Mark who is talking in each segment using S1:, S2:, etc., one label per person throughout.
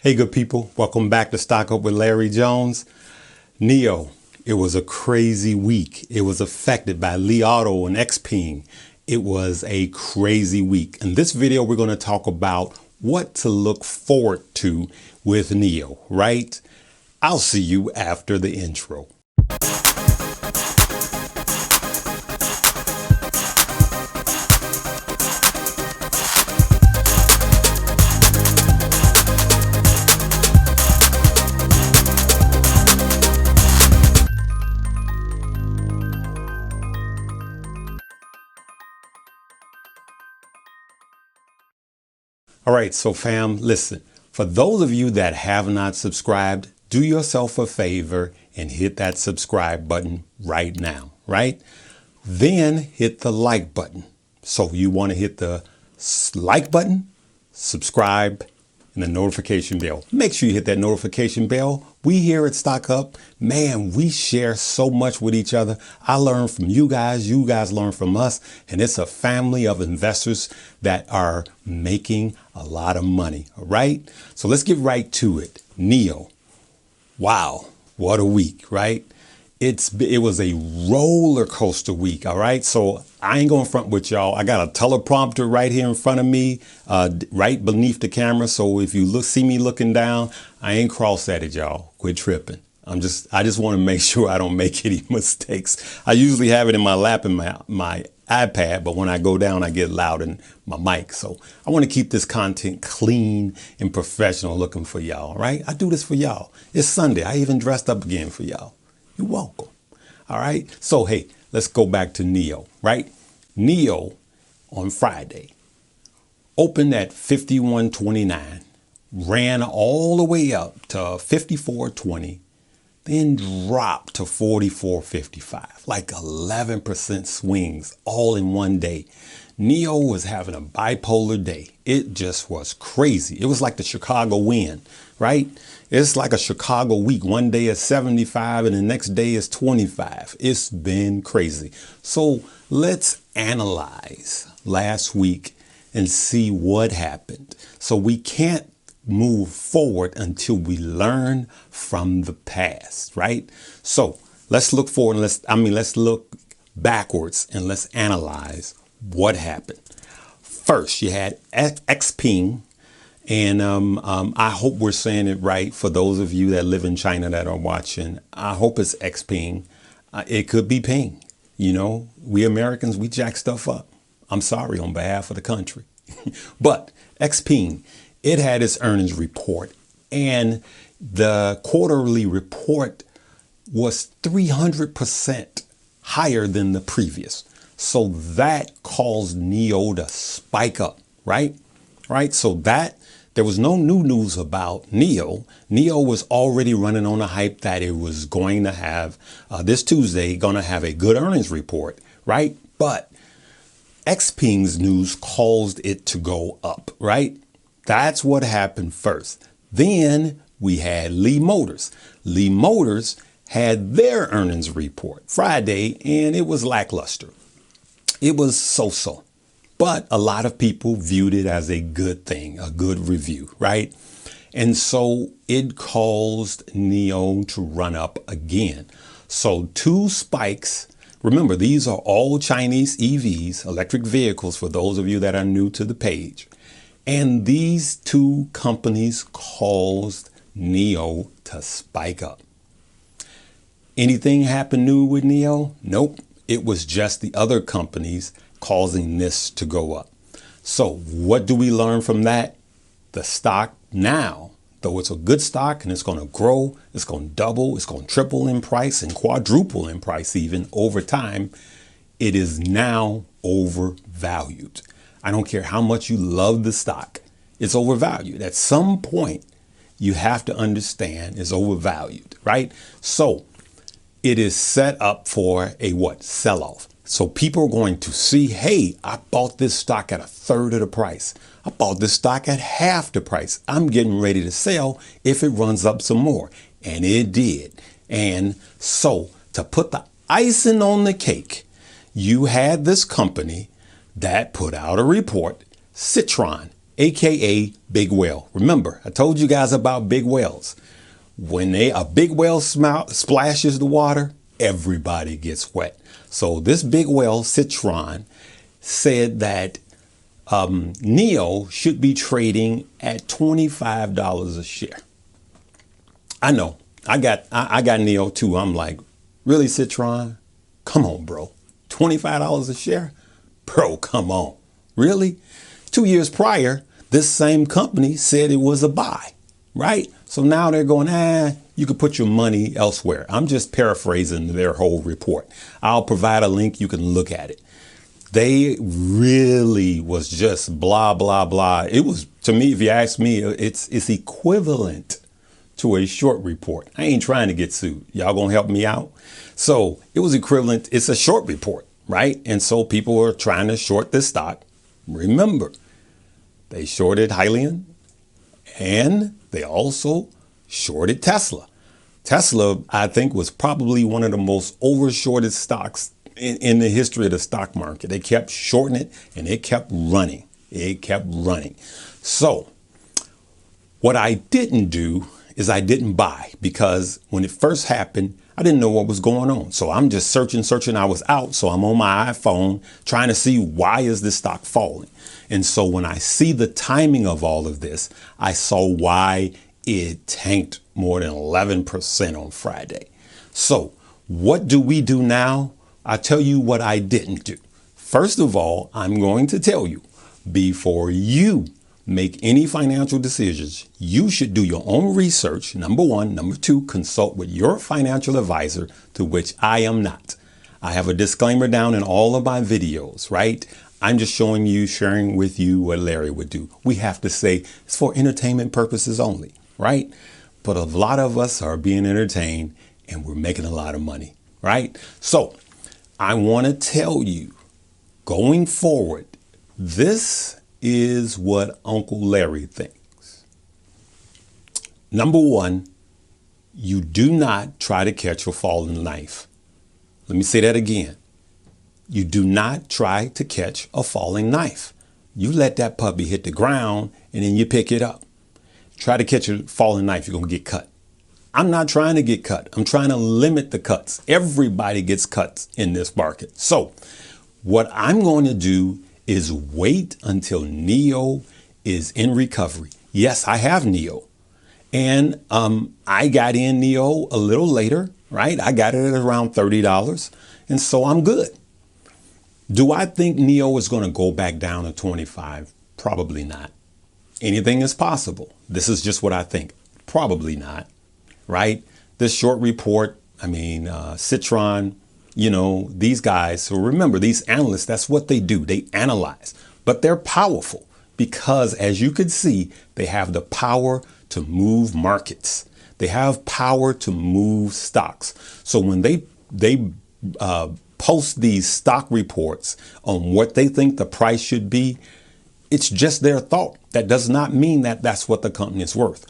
S1: Hey, good people. Welcome back to Stock Up with Larry Jones. NIO, it was a crazy week. It was affected by Li Auto and XPEV. It was a crazy week. In this video, we're going to talk about what to look forward to with NIO, right? I'll see you after the intro. All right, so fam, listen, for those of you that have not subscribed, do yourself a favor and hit that subscribe button right now, right? Then hit the like button. So you want to hit the like button, subscribe, and the notification bell. Make sure you hit that notification bell. We here at Stock Up, man, we share so much with each other. I learn from you guys learn from us, and it's a family of investors that are making a lot of money, all right? So let's get right to it. NIO, wow, what a week, right? It was a roller coaster week, all right? So I ain't going front with y'all. I got a teleprompter right here in front of me, right beneath the camera. So if you see me looking down, I ain't cross-eyed, y'all. Quit tripping. I just want to make sure I don't make any mistakes. I usually have it in my lap in my iPad, but when I go down, I get loud in my mic. So I want to keep this content clean and professional looking for y'all, right? I do this for y'all. It's Sunday. I even dressed up again for y'all. You're welcome. All right. So, hey, let's go back to NIO, right? NIO on Friday opened at 51.29, ran all the way up to 54.20, then dropped to 44.55, like 11% swings all in one day. NIO was having a bipolar day. It just was crazy. It was like the Chicago wind, right? It's like a Chicago week. One day is 75 and the next day is 25. It's been crazy. So let's analyze last week and see what happened. So we can't move forward until we learn from the past, right? So let's look forward and let's look backwards and let's analyze what happened. First, you had XPEV, and I hope we're saying it right for those of you that live in China that are watching. I hope it's XPEV. It could be ping. You know, we Americans, we jack stuff up. I'm sorry on behalf of the country. But XPEV, it had its earnings report, and the quarterly report was 300% higher than the previous. So that caused NIO to spike up, right? Right. So that there was no new news about NIO. NIO was already running on the hype that it was going to have this Tuesday, going to have a good earnings report, right? But XPEV's news caused it to go up, right? That's what happened first. Then we had Li Motors. Li Motors had their earnings report Friday, and it was lackluster. It was so-so, but a lot of people viewed it as a good thing, a good review, right? And so it caused NIO to run up again. So two spikes. Remember, these are all Chinese EVs, electric vehicles, for those of you that are new to the page. And these two companies caused NIO to spike up. Anything happen new with NIO? Nope. It was just the other companies causing this to go up. So what do we learn from that? The stock now, though it's a good stock and it's going to grow, it's going to double, it's going to triple in price and quadruple in price even over time, it is now overvalued. I don't care how much you love the stock, it's overvalued. At some point, you have to understand it's overvalued, right? So it is set up for a what? Sell-off. So people are going to see, hey, I bought this stock at a third of the price. I bought this stock at half the price. I'm getting ready to sell if it runs up some more. And it did. And so to put the icing on the cake, you had this company that put out a report, Citron, aka big whale. Remember, I told you guys about big whales. When a big whale splashes the water, everybody gets wet. So this big whale, Citron, said that NIO should be trading at $25 a share. I know. I got NIO too. I'm like, really, Citron? Come on, bro. $25 a share? Bro, come on. Really? 2 years prior, this same company said it was a buy, right? So now they're going, you could put your money elsewhere. I'm just paraphrasing their whole report. I'll provide a link. You can look at it. They really was just blah, blah, blah. It was, to me, if you ask me, it's equivalent to a short report. I ain't trying to get sued. Y'all gonna help me out? So it was equivalent. It's a short report, right? And so people are trying to short this stock. Remember, they shorted Hyliion and they also shorted Tesla. Tesla, I think, was probably one of the most overshorted stocks in the history of the stock market. They kept shorting it and it kept running. It kept running. So what I didn't do is I didn't buy, because when it first happened, I didn't know what was going on. So I'm just searching. I was out. So I'm on my iPhone trying to see, why is this stock falling? And so when I see the timing of all of this, I saw why it tanked more than 11% on Friday. So what do we do now? I tell you what I didn't do. First of all, I'm going to tell you, before you make any financial decisions, you should do your own research, number one. Number two, consult with your financial advisor, to which I am not. I have a disclaimer down in all of my videos, right? I'm just showing you, sharing with you what Larry would do. We have to say it's for entertainment purposes only, right? But a lot of us are being entertained and we're making a lot of money, right? So I want to tell you, going forward, this is what Uncle Larry thinks. Number one, you do not try to catch a falling knife. Let me say that again. You do not try to catch a falling knife. You let that puppy hit the ground and then you pick it up. Try to catch a falling knife, you're going to get cut. I'm not trying to get cut. I'm trying to limit the cuts. Everybody gets cuts in this market. So what I'm going to do is wait until NIO is in recovery. Yes, I have NIO. And I got in NIO a little later, right? I got it at around $30. And so I'm good. Do I think NIO is going to go back down to 25? Probably not. Anything is possible. This is just what I think. Probably not, right? This short report, Citron, these guys. So remember, these analysts, that's what they do. They analyze, but they're powerful because, as you could see, they have the power to move markets. They have power to move stocks. So when they post these stock reports on what they think the price should be, it's just their thought. That does not mean that that's what the company is worth,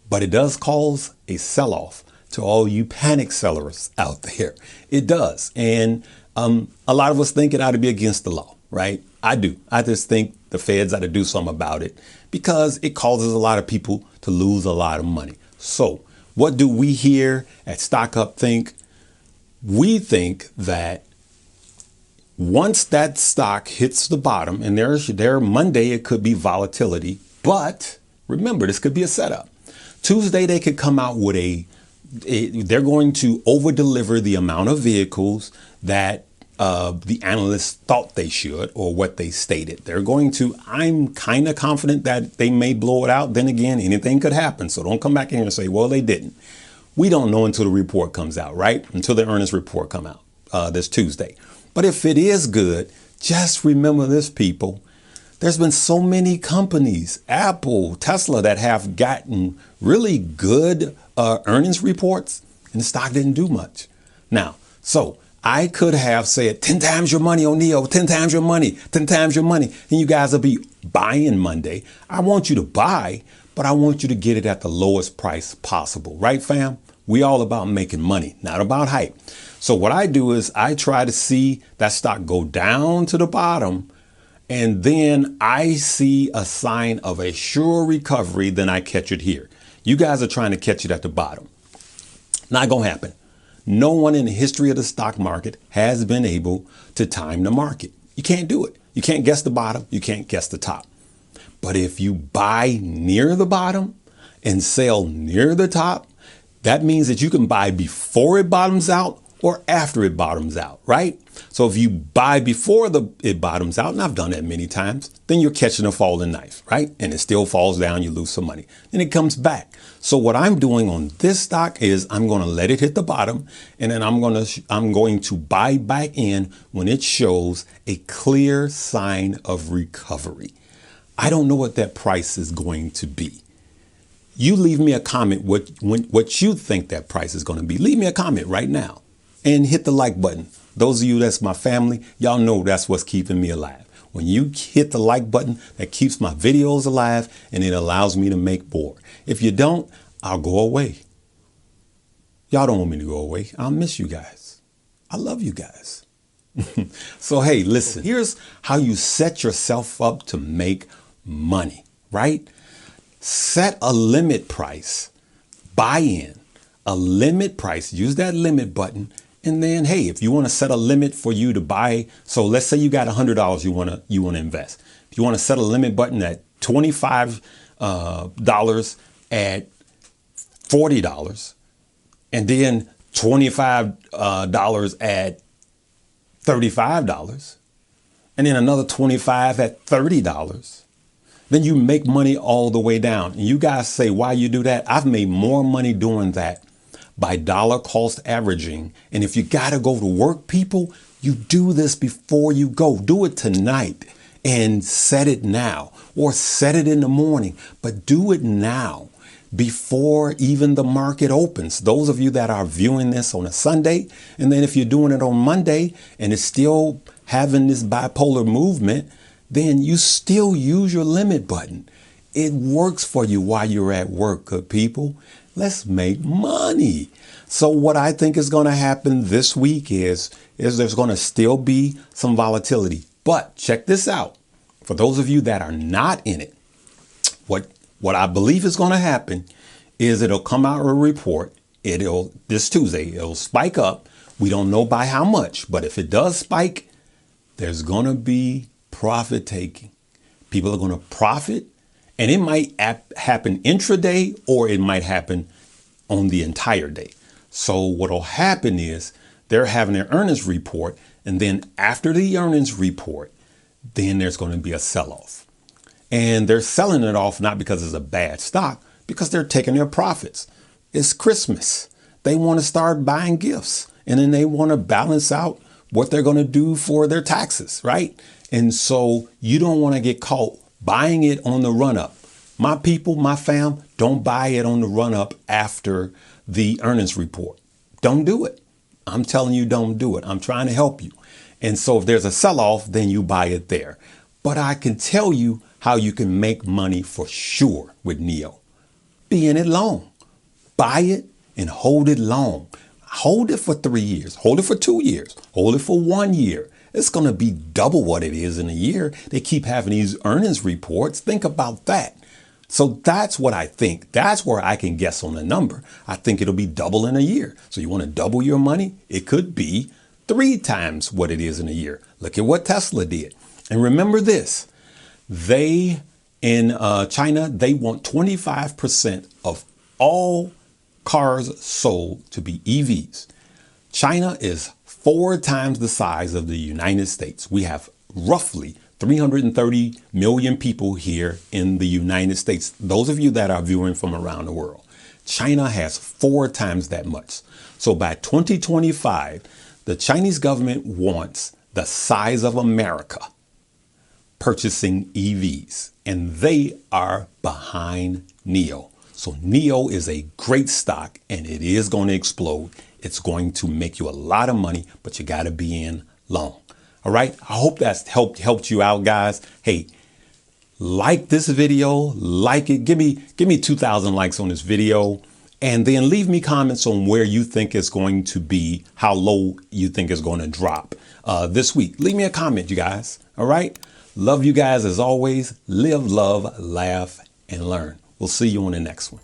S1: but it does cause a sell-off to all you panic sellers out there. It does. And a lot of us think it ought to be against the law, right? I do. I just think the feds ought to do something about it because it causes a lot of people to lose a lot of money. So what do we here at Stock Up think? We think that once that stock hits the bottom, and there Monday, it could be volatility, but remember, this could be a setup. Tuesday, they could come out with they're going to over deliver the amount of vehicles that the analysts thought they should, or what they stated. I'm kind of confident that they may blow it out. Then again, anything could happen. So don't come back in here and say, well, they didn't. We don't know until the report comes out, right? Until the earnings report come out this Tuesday. But if it is good, just remember this, people. There's been so many companies, Apple, Tesla, that have gotten really good earnings reports and the stock didn't do much. Now, so I could have said 10 times your money on NIO, 10 times your money, 10 times your money, and you guys will be buying Monday. I want you to buy, but I want you to get it at the lowest price possible. Right, fam? We all about making money, not about hype. So what I do is I try to see that stock go down to the bottom and then I see a sign of a sure recovery, then I catch it here. You guys are trying to catch it at the bottom. Not gonna happen. No one in the history of the stock market has been able to time the market. You can't do it. You can't guess the bottom. You can't guess the top. But if you buy near the bottom and sell near the top, that means that you can buy before it bottoms out or after it bottoms out, right? So if you buy before it bottoms out, and I've done that many times, then you're catching a falling knife, right? And it still falls down, you lose some money. Then it comes back. So what I'm doing on this stock is I'm going to let it hit the bottom, and then I'm going to buy back in when it shows a clear sign of recovery. I don't know what that price is going to be. You leave me a comment what you think that price is going to be. Leave me a comment right now and hit the like button. Those of you that's my family, y'all know that's what's keeping me alive. When you hit the like button, that keeps my videos alive and it allows me to make more. If you don't, I'll go away. Y'all don't want me to go away. I'll miss you guys. I love you guys. So, hey, listen, here's how you set yourself up to make money, right? Set a limit price, buy in a limit price, use that limit button. And then, hey, if you want to set a limit for you to buy, so let's say you got $100 you want to invest. If you want to set a limit button at $25 at $40, and then $25 at $35, and then another 25 at $30, then you make money all the way down. And you guys say, why you do that? I've made more money doing that by dollar cost averaging. And if you got to go to work, people, you do this before you go. Do it tonight and set it now, or set it in the morning, but do it now before even the market opens. Those of you that are viewing this on a Sunday, and then if you're doing it on Monday and it's still having this bipolar movement, then you still use your limit button. It works for you while you're at work, good people. Let's make money. So what I think is going to happen this week is there's going to still be some volatility. But check this out. For those of you that are not in it, what I believe is going to happen is it'll come out a report. This Tuesday, it'll spike up. We don't know by how much, but if it does spike, there's going to be profit taking. People are going to profit, and it might happen intraday, or it might happen on the entire day. So what'll happen is they're having their earnings report, and then after the earnings report, then there's going to be a sell-off. And they're selling it off not because it's a bad stock, because they're taking their profits. It's Christmas. They want to start buying gifts, and then they want to balance out what they're going to do for their taxes, right? And so you don't want to get caught buying it on the run up. My people, my fam, don't buy it on the run up after the earnings report. Don't do it. I'm telling you, don't do it. I'm trying to help you. And so if there's a sell-off, then you buy it there. But I can tell you how you can make money for sure with NIO. Be in it long. Buy it and hold it long. Hold it for 3 years. Hold it for 2 years. Hold it for 1 year. It's going to be double what it is in a year. They keep having these earnings reports. Think about that. So that's what I think. That's where I can guess on the number. I think it'll be double in a year. So you want to double your money? It could be 3 times what it is in a year. Look at what Tesla did. And remember this, in China, they want 25% of all cars sold to be EVs. China is 4 times the size of the United States. We have roughly 330 million people here in the United States. Those of you that are viewing from around the world, China has 4 times that much. So by 2025, the Chinese government wants the size of America purchasing EVs, and they are behind NIO. So NIO is a great stock, and it is going to explode. It's going to make you a lot of money, but you got to be in long. All right. I hope that's helped you out, guys. Hey, like this video, like it. Give me 2,000 likes on this video, and then leave me comments on where you think it's going to be, how low you think it's going to drop this week. Leave me a comment, you guys. All right. Love you guys as always. Live, love, laugh, and learn. We'll see you on the next one.